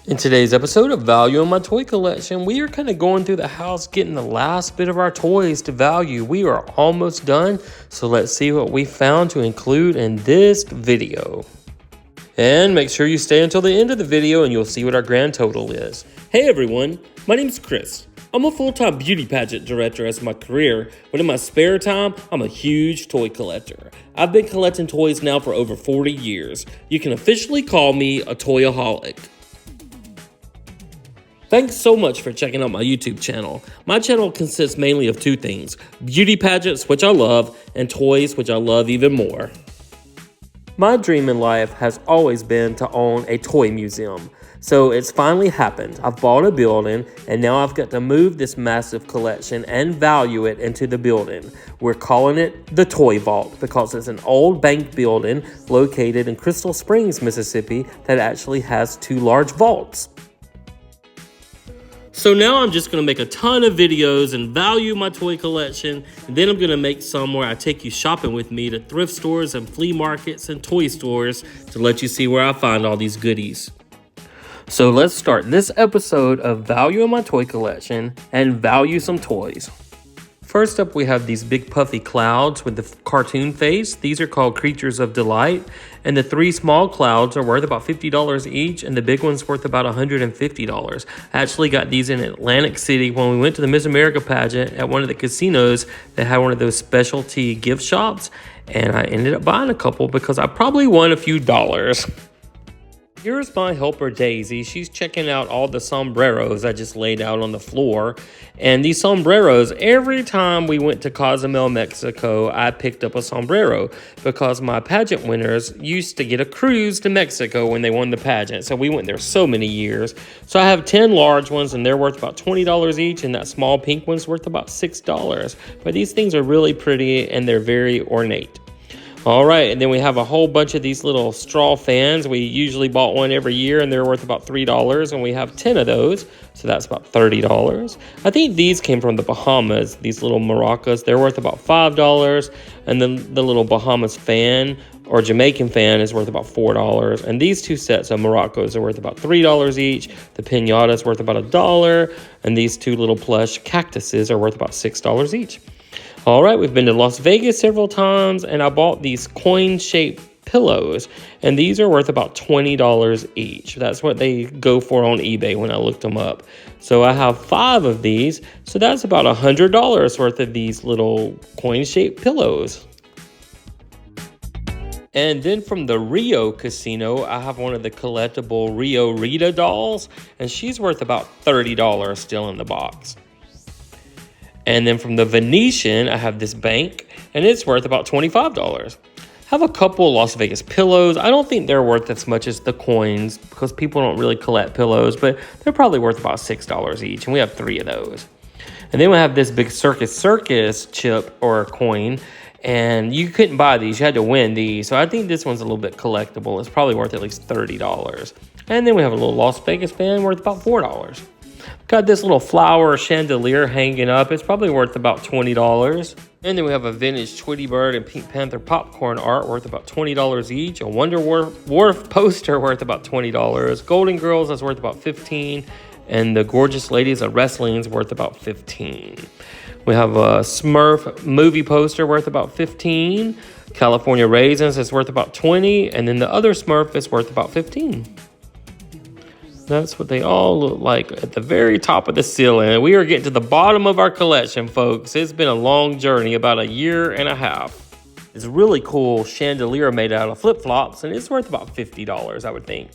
In today's episode of Value in My Toy Collection, we are kind of going through the house, getting the last bit of our toys to value. We are almost done, so let's see what we found to include in this video. And make sure you stay until the end of the video and you'll see what our grand total is. Hey everyone, my name is Chris. I'm a full-time beauty pageant director as my career, but in my spare time, I'm a huge toy collector. I've been collecting toys now for over 40 years. You can officially call me a toyaholic. Thanks so much for checking out my YouTube channel. My channel consists mainly of two things: beauty pageants, which I love, and toys, which I love even more. My dream in life has always been to own a toy museum. So it's finally happened. I've bought a building and now I've got to move this massive collection and value it into the building. We're calling it the Toy Vault because it's an old bank building located in Crystal Springs, Mississippi that actually has two large vaults. So now I'm just going to make a ton of videos and value my toy collection, and then I'm going to make some where I take you shopping with me to thrift stores and flea markets and toy stores to let you see where I find all these goodies. So let's start this episode of Value in My Toy Collection and value some toys. First up, we have these big puffy clouds with the cartoon face. These are called Creatures of Delight. And the three small clouds are worth about $50 each, and the big one's worth about $150. I actually got these in Atlantic City when we went to the Miss America pageant at one of the casinos that had one of those specialty gift shops. And I ended up buying a couple because I probably won a few dollars. Here's my helper Daisy. She's checking out all the sombreros I just laid out on the floor. And these sombreros, every time we went to Cozumel, Mexico, I picked up a sombrero because my pageant winners used to get a cruise to Mexico when they won the pageant. So we went there so many years. So I have 10 large ones and they're worth about $20 each, and that small pink one's worth about $6. But these things are really pretty and they're very ornate. All right, and then we have a whole bunch of these little straw fans. We usually bought one every year, and they're worth about $3, and we have 10 of those, so that's about $30. I think these came from the Bahamas, these little maracas. They're worth about $5, and then the little Bahamas fan or Jamaican fan is worth about $4, and these two sets of maracas are worth about $3 each. The piñata is worth about $1, and these two little plush cactuses are worth about $6 each. All right, we've been to Las Vegas several times, and I bought these coin-shaped pillows, and these are worth about $20 each. That's what they go for on eBay when I looked them up. So I have 5 of these, so that's about $100 worth of these little coin-shaped pillows. And then from the Rio Casino, I have one of the collectible Rio Rita dolls, and she's worth about $30 still in the box. And then from the Venetian, I have this bank, and it's worth about $25. I have a couple Las Vegas pillows. I don't think they're worth as much as the coins because people don't really collect pillows, but they're probably worth about $6 each, and we have 3 of those. And then we have this big Circus chip or coin, and you couldn't buy these. You had to win these. So I think this one's a little bit collectible. It's probably worth at least $30. And then we have a little Las Vegas fan worth about $4. Got this little flower chandelier hanging up. It's probably worth about $20. And then we have a vintage Tweety Bird and Pink Panther popcorn art worth about $20 each. A Wonder Wharf poster worth about $20. Golden Girls is worth about $15. And the Gorgeous Ladies of Wrestling is worth about $15. We have a Smurf movie poster worth about $15. California Raisins is worth about $20. And then the other Smurf is worth about $15. That's what they all look like at the very top of the ceiling. We are getting to the bottom of our collection, folks. It's been a long journey, about a year and a half. It's a really cool chandelier made out of flip-flops, and it's worth about $50, I would think.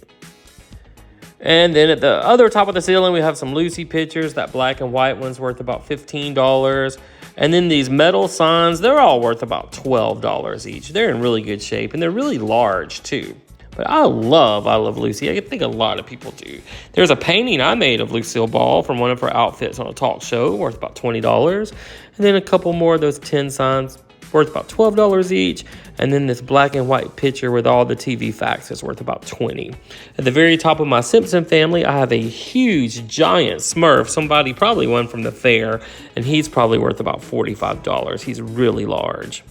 And then at the other top of the ceiling, we have some Lucy pictures. That black and white one's worth about $15. And then these metal signs, they're all worth about $12 each. They're in really good shape, and they're really large, too. But I love Lucy. I think a lot of people do. There's a painting I made of Lucille Ball from one of her outfits on a talk show, worth about $20. And then a couple more of those 10 signs, worth about $12 each. And then this black and white picture with all the TV facts is worth about $20. At the very top of my Simpson family, I have a huge, giant Smurf. Somebody probably won from the fair, and he's probably worth about $45. He's really large.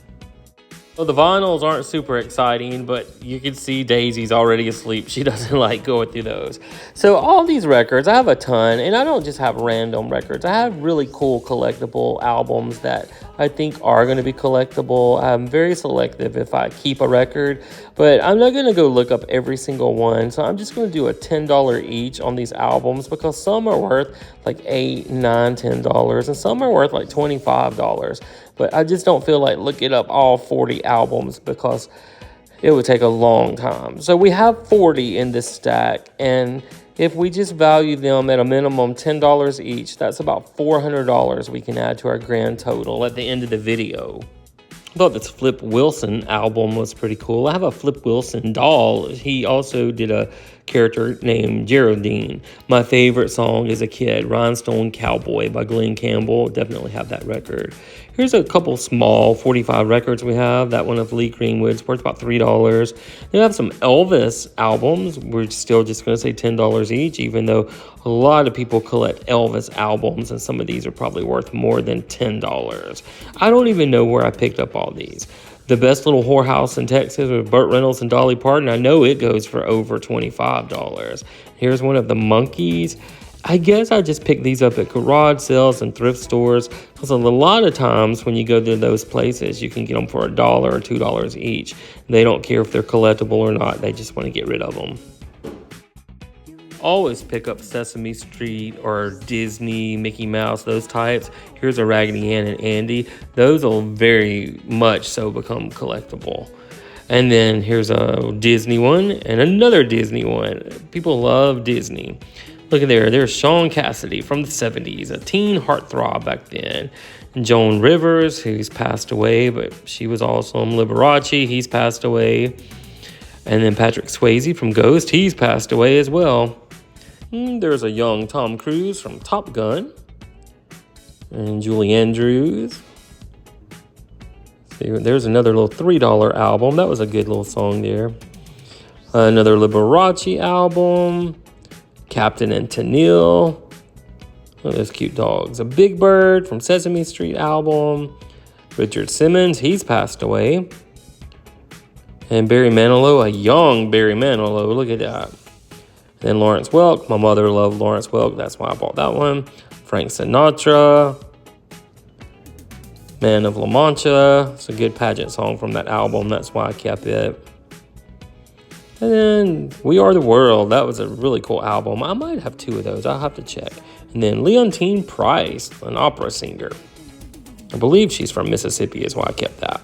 Well, the vinyls aren't super exciting, but you can see Daisy's already asleep. She doesn't like going through those. So all these records, I have a ton, and I don't just have random records. I have really cool collectible albums that I think are going to be collectible. I'm very selective if I keep a record, but I'm not going to go look up every single one. So I'm just going to do a $10 each on these albums because some are worth like $8, $9, $10, and some are worth like $25. But I just don't feel like looking up all 40 albums because it would take a long time. So we have 40 in this stack, and if we just value them at a minimum $10 each, that's about $400 we can add to our grand total at the end of the video. I thought this Flip Wilson album was pretty cool. I have a Flip Wilson doll. He also did a character named Geraldine. My favorite song as a kid, Rhinestone Cowboy by Glenn Campbell. Definitely have that record. Here's a couple small 45 records we have. That one of Lee Greenwood's worth about $3. Then I have some Elvis albums. We're still just going to say $10 each, even though a lot of people collect Elvis albums, and some of these are probably worth more than $10. I don't even know where I picked up all these. The Best Little Whorehouse in Texas with Burt Reynolds and Dolly Parton, I know it goes for over $25. Here's one of the Monkees. I guess I just picked these up at garage sales and thrift stores because a lot of times when you go to those places, you can get them for $1 or $2 each. They don't care if they're collectible or not. They just want to get rid of them. Always pick up Sesame Street or Disney, Mickey Mouse, those types. Here's a Raggedy Ann and Andy. Those will very much so become collectible. And then here's a Disney one and another Disney one. People love Disney. Look at there. There's Sean Cassidy from the 70s, a teen heartthrob back then. And Joan Rivers, who's passed away, but she was awesome. Liberace, he's passed away. And then Patrick Swayze from Ghost, he's passed away as well. There's a young Tom Cruise from Top Gun. And Julie Andrews. See, there's another little $3 album. That was a good little song there. Another Liberace album. Captain and Tennille. Oh, those cute dogs. A Big Bird from Sesame Street album. Richard Simmons, he's passed away. And Barry Manilow, a young Barry Manilow. Look at that. Then Lawrence Welk. My mother loved Lawrence Welk. That's why I bought that one. Frank Sinatra. Man of La Mancha. It's a good pageant song from that album. That's why I kept it. And then We Are the World. That was a really cool album. I might have two of those. I'll have to check. And then Leontine Price, an opera singer. I believe she's from Mississippi is why I kept that.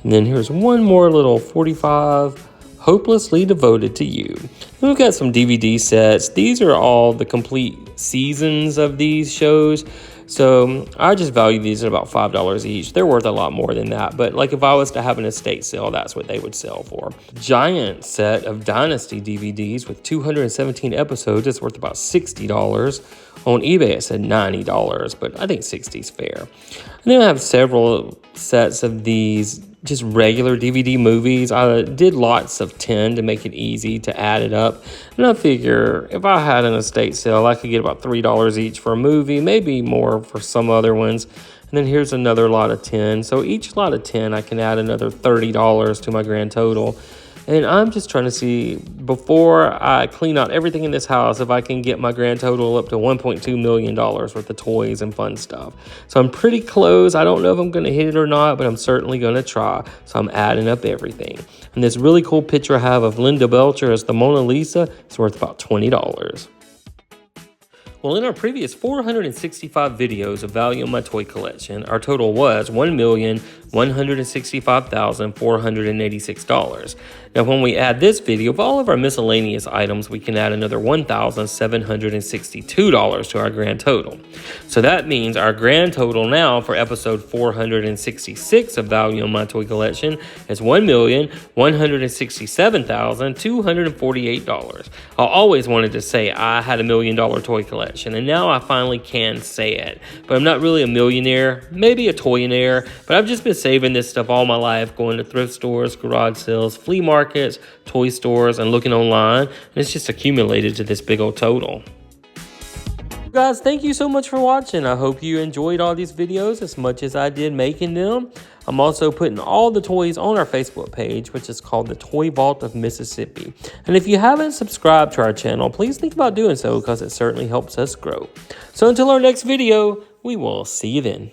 And then here's one more little 45, Hopelessly Devoted to You. And we've got some DVD sets. These are all the complete seasons of these shows. So I just value these at about $5 each. They're worth a lot more than that. But like if I was to have an estate sale, that's what they would sell for. Giant set of Dynasty DVDs with 217 episodes. It's worth about $60. On eBay, it said $90, but I think $60 is fair. And then I have several sets of these just regular DVD movies. I did lots of 10 to make it easy to add it up. And I figure if I had an estate sale, I could get about $3 each for a movie, maybe more for some other ones. And then here's another lot of 10. So each lot of 10, I can add another $30 to my grand total. And I'm just trying to see, before I clean out everything in this house, if I can get my grand total up to $1.2 million worth of toys and fun stuff. So I'm pretty close. I don't know if I'm going to hit it or not, but I'm certainly going to try. So I'm adding up everything. And this really cool picture I have of Linda Belcher as the Mona Lisa is worth about $20. Well, in our previous 465 videos of value in my toy collection, our total was $1,165,486. Now, when we add this video of all of our miscellaneous items, we can add another $1,762 to our grand total. So that means our grand total now for episode 466 of value in my toy collection is $1,167,248. I always wanted to say I had $1 million toy collection, and now I finally can say it. But I'm not really a millionaire, maybe a toyonaire, but I've just been saving this stuff all my life, going to thrift stores, garage sales, flea markets, toy stores, and looking online, and it's just accumulated to this big old total. Guys, thank you so much for watching. I hope you enjoyed all these videos as much as I did making them. I'm also putting all the toys on our Facebook page, which is called the Toy Vault of Mississippi. And if you haven't subscribed to our channel, please think about doing so because it certainly helps us grow. So until our next video, we will see you then.